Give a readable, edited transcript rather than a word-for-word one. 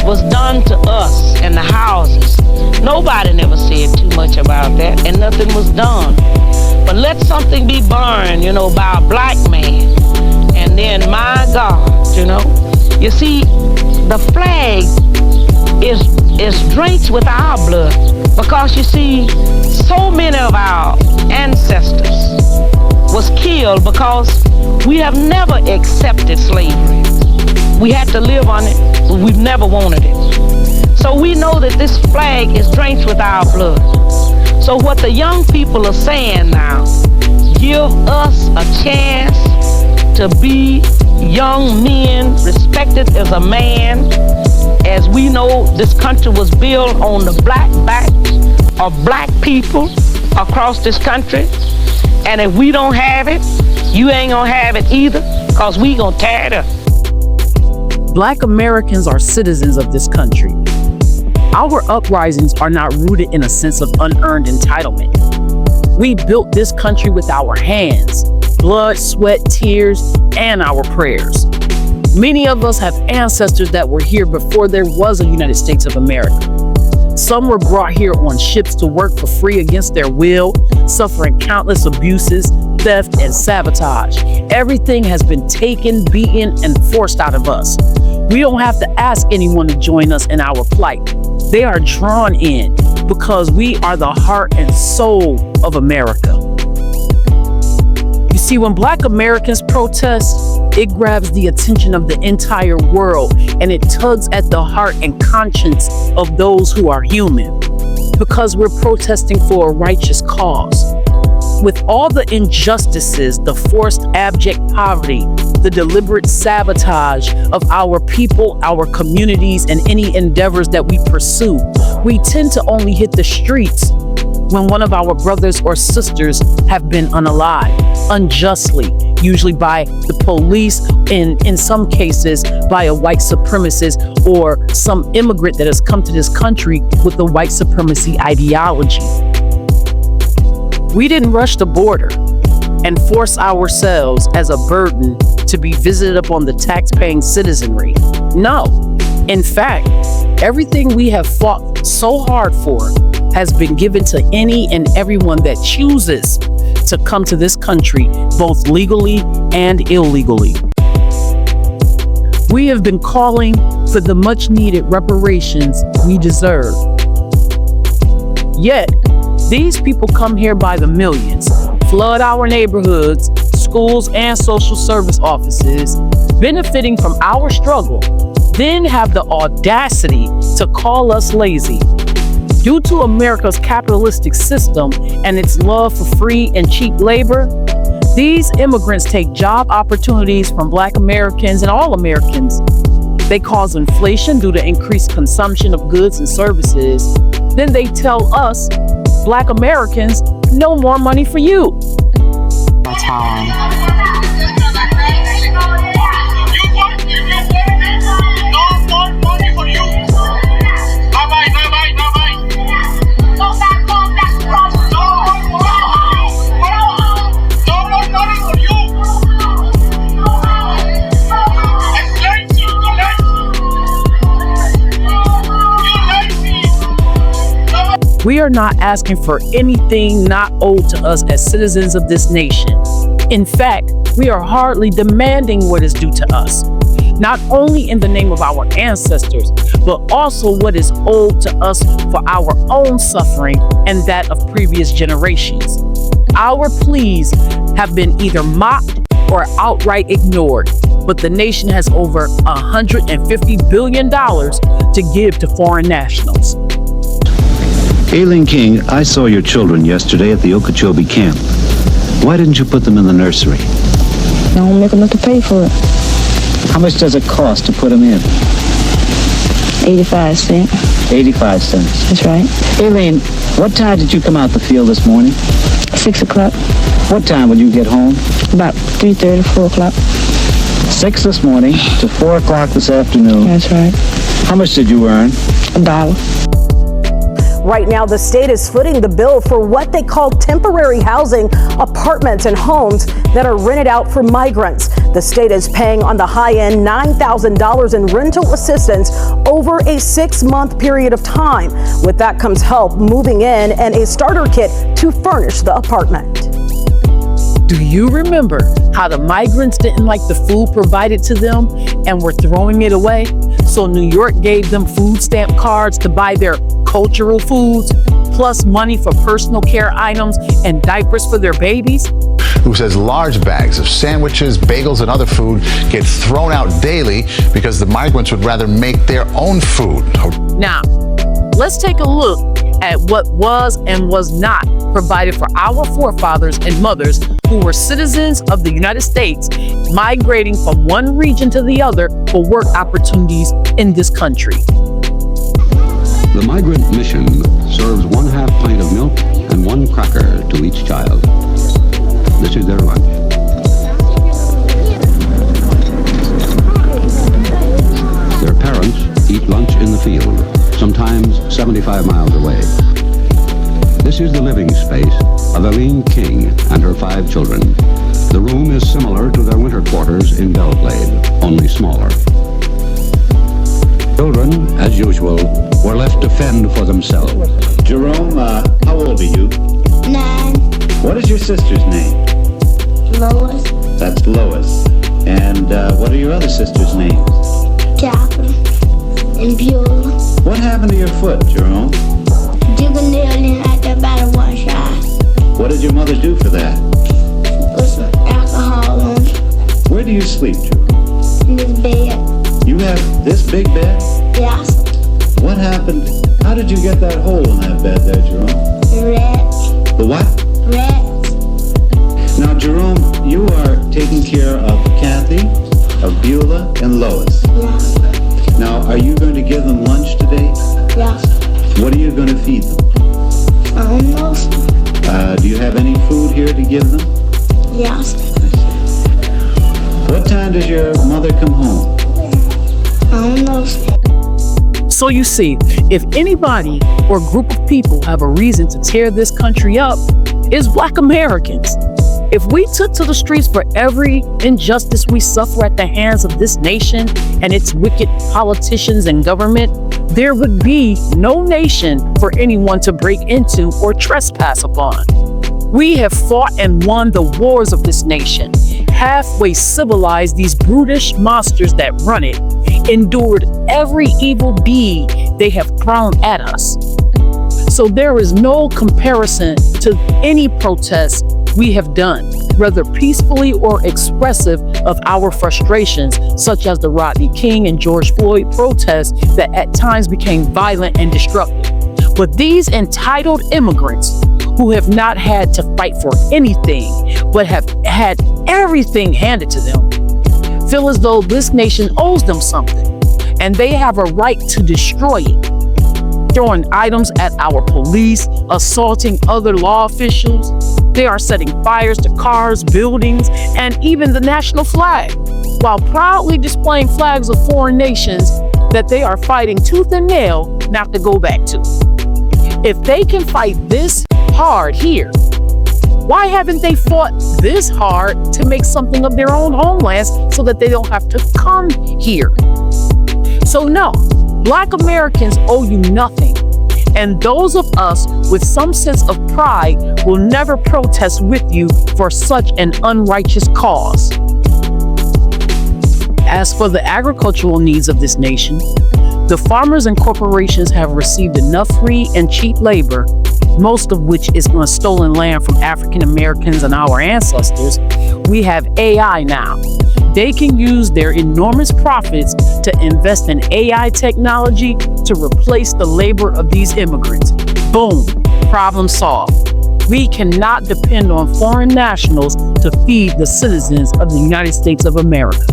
that was done to us in the houses. Nobody never said too much about that, and nothing was done. But let something be burned, by a black man, and then, my God, you see, the flag is drenched with our blood, because you see, so many of our ancestors was killed because we have never accepted slavery. We had to live on it, but we've never wanted it. So we know that this flag is drenched with our blood. So what the young people are saying now, give us a chance to be young men, respected as a man. As we know, this country was built on the black backs of black people across this country. And if we don't have it, you ain't gonna have it either, because we gonna tear it up. Black Americans are citizens of this country. Our uprisings are not rooted in a sense of unearned entitlement. We built this country with our hands, blood, sweat, tears, and our prayers. Many of us have ancestors that were here before there was a United States of America. Some were brought here on ships to work for free against their will, suffering countless abuses, theft, and sabotage. Everything has been taken, beaten, and forced out of us. We don't have to ask anyone to join us in our plight. They are drawn in because we are the heart and soul of America. You see, when Black Americans protest, it grabs the attention of the entire world, and it tugs at the heart and conscience of those who are human, because we're protesting for a righteous cause. With all the injustices, the forced abject poverty, the deliberate sabotage of our people, our communities, and any endeavors that we pursue, we tend to only hit the streets when one of our brothers or sisters have been unalived, unjustly, usually by the police, and in some cases by a white supremacist or some immigrant that has come to this country with the white supremacy ideology. We didn't rush the border and force ourselves as a burden to be visited upon the tax-paying citizenry. No, in fact, everything we have fought so hard for has been given to any and everyone that chooses to come to this country, both legally and illegally. We have been calling for the much-needed reparations we deserve. Yet, these people come here by the millions, flood our neighborhoods, schools, and social service offices, benefiting from our struggle, then have the audacity to call us lazy. Due to America's capitalistic system and its love for free and cheap labor, these immigrants take job opportunities from Black Americans and all Americans. They cause inflation due to increased consumption of goods and services. Then they tell us, Black Americans, no more money for you. That's how We are not asking for anything not owed to us as citizens of this nation. In fact, we are hardly demanding what is due to us, not only in the name of our ancestors, but also what is owed to us for our own suffering and that of previous generations. Our pleas have been either mocked or outright ignored, but the nation has over $150 billion to give to foreign nationals. Aileen King, I saw your children yesterday at the Okeechobee camp. Why didn't you put them in the nursery? I don't make enough to pay for it. How much does it cost to put them in? 85 cents. 85 cents. That's right. Aileen, what time did you come out the field this morning? 6 o'clock. What time would you get home? About 3:30, 4 o'clock. 6 this morning to 4 o'clock this afternoon. That's right. How much did you earn? $1. Right now, the state is footing the bill for what they call temporary housing, apartments and homes that are rented out for migrants. The state is paying on the high end $9,000 in rental assistance over a 6-month period of time. With that comes help moving in and a starter kit to furnish the apartment. Do you remember how the migrants didn't like the food provided to them and were throwing it away? So New York gave them food stamp cards to buy their cultural foods, plus money for personal care items and diapers for their babies? Who says large bags of sandwiches, bagels, and other food get thrown out daily because the migrants would rather make their own food. Now, let's take a look at what was and was not provided for our forefathers and mothers who were citizens of the United States, migrating from one region to the other for work opportunities in this country. The migrant mission serves 1/2 pint of milk and 1 cracker to each child. This is their lunch. Their parents eat lunch in the field, sometimes 75 miles away. This is the living space of Eileen King and her 5 children. The room is similar to their winter quarters in Belgrade, only smaller. Children, as usual, were left to fend for themselves. Jerome, how old are you? 9. What is your sister's name? Lois. That's Lois. And what are your other sisters' names? Catherine. And Beulah. What happened to your foot, Jerome? Dig a nail in at the bottom one shot. What did your mother do for that? Put some alcohol on it. Where do you sleep, Jerome? In this bed. You have this big bed? Yes. What happened? How did you get that hole in that bed there, Jerome? Rats. The what? Rats. Now, Jerome, you are taking care of Kathy, of Beulah, and Lois. Yes. Now, are you going to give them lunch today? Yes. What are you going to feed them? I don't know. Do you have any food here to give them? Yes. What time does your mother come home? I don't know. So you see, if anybody or group of people have a reason to tear this country up, it's Black Americans. If we took to the streets for every injustice we suffer at the hands of this nation and its wicked politicians and government, there would be no nation for anyone to break into or trespass upon. We have fought and won the wars of this nation, halfway civilized these brutish monsters that run it, endured every evil deed they have thrown at us. So there is no comparison to any protest we have done, whether peacefully or expressive of our frustrations, such as the Rodney King and George Floyd protests that at times became violent and destructive. But these entitled immigrants who have not had to fight for anything, but have had everything handed to them, feel as though this nation owes them something, and they have a right to destroy it, throwing items at our police, assaulting other law officials. They are setting fires to cars, buildings, and even the national flag, while proudly displaying flags of foreign nations that they are fighting tooth and nail not to go back to. If they can fight this hard here, why haven't they fought this hard to make something of their own homelands so that they don't have to come here? So no, Black Americans owe you nothing. And those of us with some sense of pride will never protest with you for such an unrighteous cause. As for the agricultural needs of this nation, the farmers and corporations have received enough free and cheap labor, most of which is on stolen land from African Americans and our ancestors. We have AI now. They can use their enormous profits to invest in AI technology to replace the labor of these immigrants. Boom, problem solved. We cannot depend on foreign nationals to feed the citizens of the United States of America.